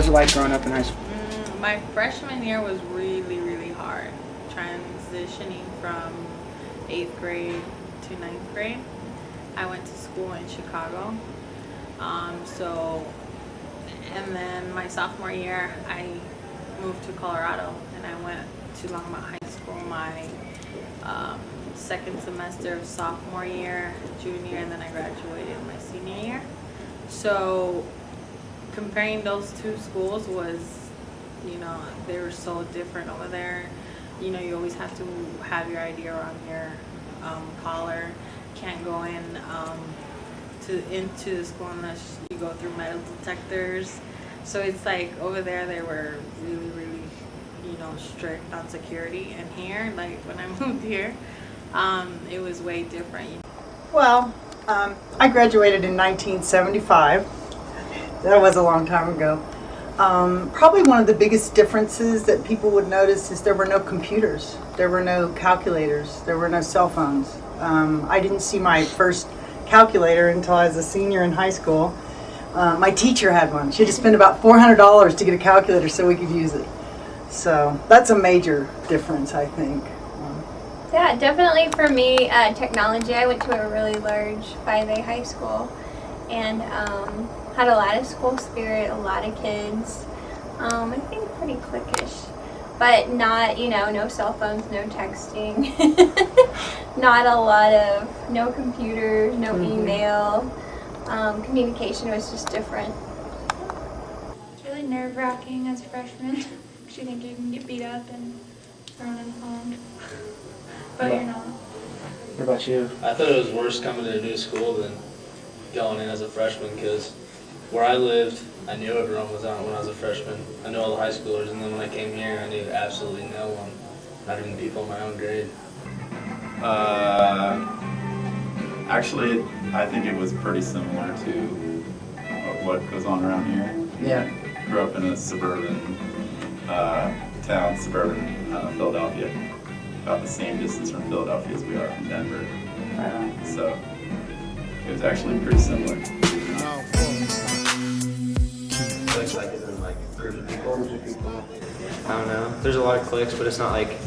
was it like growing up in high school? My freshman year was really, really hard. Transitioning from 8th grade to 9th grade. I went to school in Chicago. And then my sophomore year, I moved to Colorado, and I went to Longmont High School my second semester of sophomore year, junior, and then I graduated my senior year. So comparing those two schools was, they were so different over there. You always have to have your ID around your collar. Can't go into the school unless you go through metal detectors. So it's like over there they were really, really, strict on security. And here, like when I moved here, it was way different. Well, I graduated in 1975. That was a long time ago. Probably one of the biggest differences that people would notice is there were no computers, there were no calculators, there were no cell phones. I didn't see my first calculator until I was a senior in high school. My teacher had one. She had to spend about $400 to get a calculator so we could use it. So that's a major difference, I think. Yeah, definitely for me, technology. I went to a really large 5A high school and had a lot of school spirit, a lot of kids. I think pretty cliquish, but not, no cell phones, no texting, not a lot of, no computers, no email. Communication was just different. It's really nerve-wracking as a freshman because you think you can get beat up and thrown in the pond, but you're not. What about you? I thought it was worse coming to a new school than going in as a freshman because where I lived, I knew everyone was on it when I was a freshman. I knew all the high schoolers, and then when I came here, I knew absolutely no one, not even people in my own grade. Actually, I think it was pretty similar to what goes on around here. Yeah. Grew up in a suburban town, suburban Philadelphia, about the same distance from Philadelphia as we are from Denver. So it was actually pretty similar. Cliques like is in like groups of people. I don't know. There's a lot of cliques, but it's not like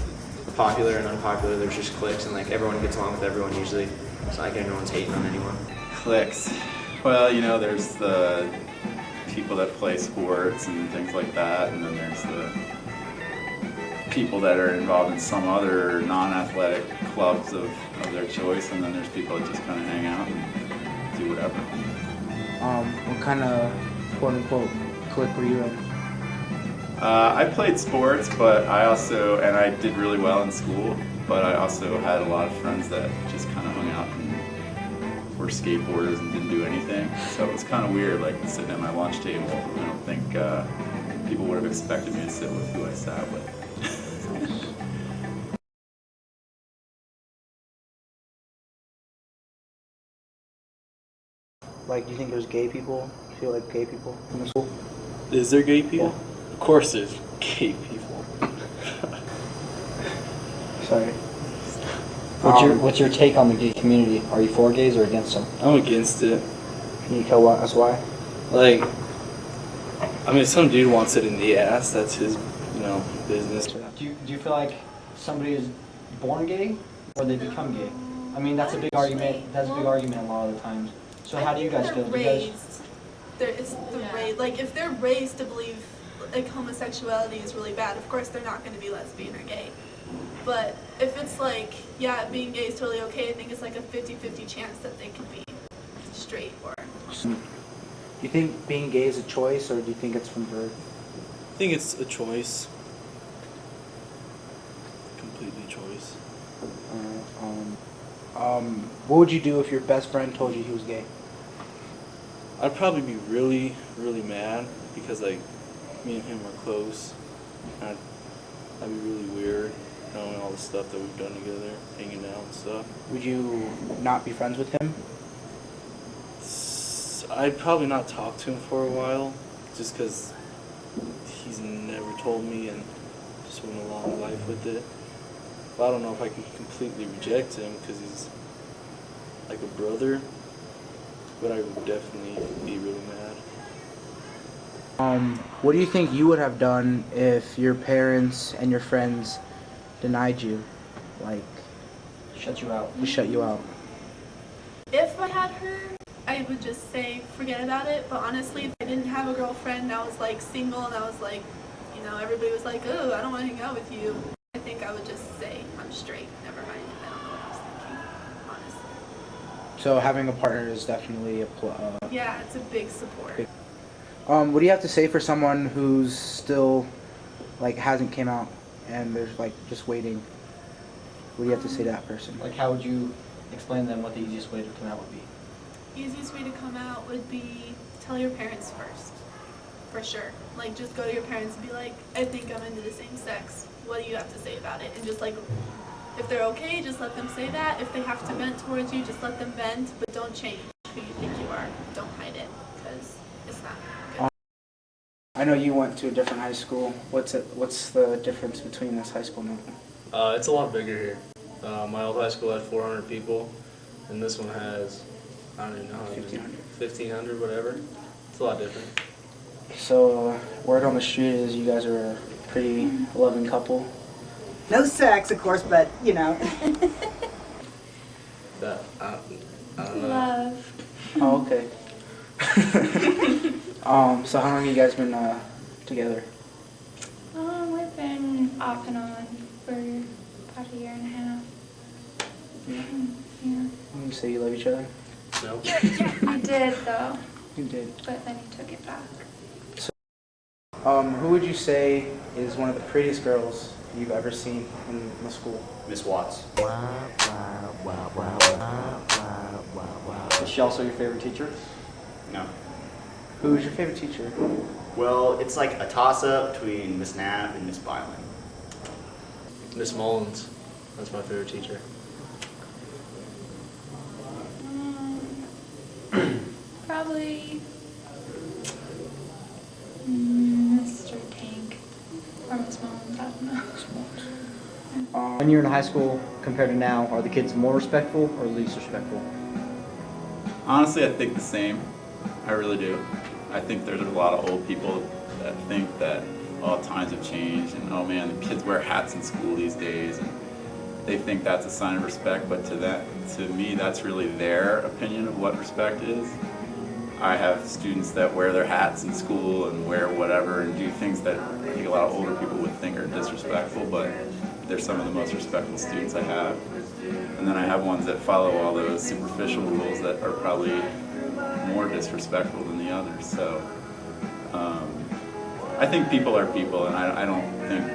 popular and unpopular. There's just cliques, and like everyone gets along with everyone usually. It's not like everyone's hating on anyone. Cliques. Well, there's the people that play sports and things like that, and then there's the people that are involved in some other non-athletic clubs of their choice, and then there's people that just kind of hang out and do whatever. What kind of quote-unquote clique were you in? I played sports, but I did really well in school, but I also had a lot of friends that just kind of hung out and were skateboarders and didn't do anything. So it was kind of weird, like sitting at my lunch table. I don't think people would have expected me to sit with who I sat with. Like, do you think there's gay people? Do you feel like gay people in the school? Is there gay people? Yeah. Of course there's gay people. Sorry. What's your take on the gay community? Are you for gays or against them? I'm against it. Can you tell us why? Like, I mean, if some dude wants it in the ass, that's his, business. Do you feel like somebody is born gay or they become gay? I mean, that's a big argument. That's a big argument a lot of the times. So how do you guys feel? Like if they're raised to believe like homosexuality is really bad, of course they're not going to be lesbian or gay. But if it's like, yeah, being gay is totally okay, I think it's like a 50-50 chance that they could be straight or... Do you think being gay is a choice, or do you think it's from birth? I think it's a choice. Completely choice. What would you do if your best friend told you he was gay? I'd probably be really, really mad because like me and him are close. That'd be really weird, knowing all the stuff that we've done together, hanging out and stuff. Would you not be friends with him? I'd probably not talk to him for a while, just because he's never told me and just went along life with it. But I don't know if I can completely reject him because he's like a brother, but I would definitely be really mad. What do you think you would have done if your parents and your friends denied you? Like, Shut you out. shut you out? If I had her, I would just say forget about it. But honestly, if I didn't have a girlfriend, I was like single, and I was like, you know, everybody was like, oh, I don't want to hang out with you. I think I would just say I'm straight. Never mind. I don't know what I was thinking, honestly. So having a partner is definitely a Yeah, it's a big support. what do you have to say for someone who's still, like, hasn't came out and they're, like, just waiting? What do you have to say to that person? Like, how would you explain to them what the easiest way to come out would be? Easiest way to come out would be tell your parents first, for sure. Like, just go to your parents and be like, I think I'm into the same sex. What do you have to say about it? And just like, if they're okay, just let them say that. If they have to vent towards you, just let them vent, but don't change who you think you are. Don't hide it, because it's not good. I know you went to a different high school. What's the difference between this high school and that one? It's a lot bigger here. My old high school had 400 people, and this one has, I don't even know how many. 1,500, whatever. It's a lot different. So word on the street is you guys are a pretty loving couple. No sex, of course, but you know. That I don't know. Love. Oh, okay. So how long have you guys been together? We've been off and on for about a year and a half. Yeah. Yeah. You say you love each other? No. We did though, You did. but then he took it back. Who would you say is one of the prettiest girls you've ever seen in the school? Miss Watts. Is she also your favorite teacher? No. Who's your favorite teacher? Well, it's like a toss-up between Miss Knapp and Miss Byland. Miss Mullins. That's my favorite teacher. Probably Mr. Tank or Miss Mullins, I don't know. When you're in high school compared to now, are the kids more respectful or least respectful? Honestly, I think the same. I really do. I think there's a lot of old people that think that all times have changed and oh man, the kids wear hats in school these days and they think that's a sign of respect, but to me that's really their opinion of what respect is. I have students that wear their hats in school and wear whatever and do things that I think a lot of older people would think are disrespectful, but they're some of the most respectful students I have. And then I have ones that follow all those superficial rules that are probably more disrespectful than the others. So I think people are people, and I don't think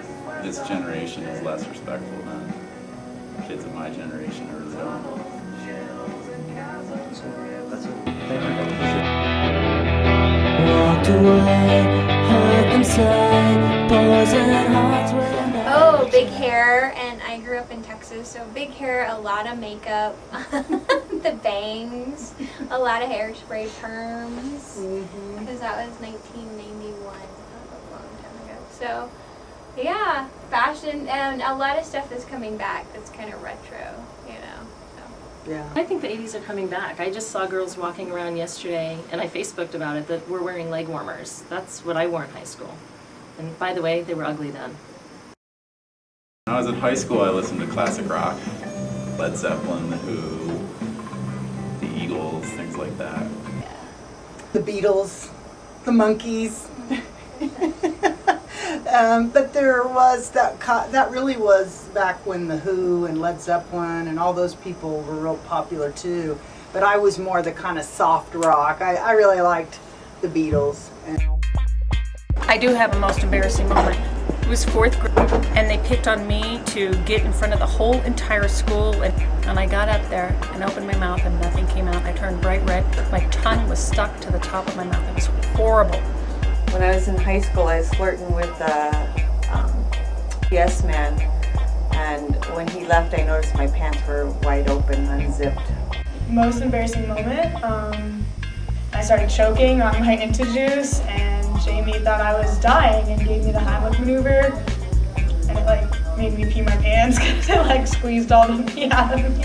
this generation is less respectful than kids of my generation. I really don't. That's it. Thank you. Walked away, heard them say, boys and hearts were Oh, big hair, and I grew up in Texas, so big hair, a lot of makeup, the bangs, a lot of hairspray perms, because that was 1991, a long time ago. So, yeah, fashion, and a lot of stuff that's coming back that's kind of retro, you know. So. Yeah. I think the 80s are coming back. I just saw girls walking around yesterday, and I Facebooked about it, that were wearing leg warmers. That's what I wore in high school. And by the way, they were ugly then. When I was in high school, I listened to classic rock, Led Zeppelin, The Who, The Eagles, things like that. The Beatles, the Monkees. But there was that really was back when The Who and Led Zeppelin and all those people were real popular too. But I was more the kind of soft rock. I really liked the Beatles. I do have a most embarrassing moment. It was 4th grade, and they picked on me to get in front of the whole entire school, and I got up there and opened my mouth and nothing came out. I turned bright red. My tongue was stuck to the top of my mouth. It was horrible. When I was in high school, I was flirting with Yes Man, and when he left, I noticed my pants were wide open, unzipped. Most embarrassing moment, I started choking on my Inta juice, and Jamie thought I was dying and gave me the Heimlich maneuver, and it like made me pee my pants because it like squeezed all the pee out of me.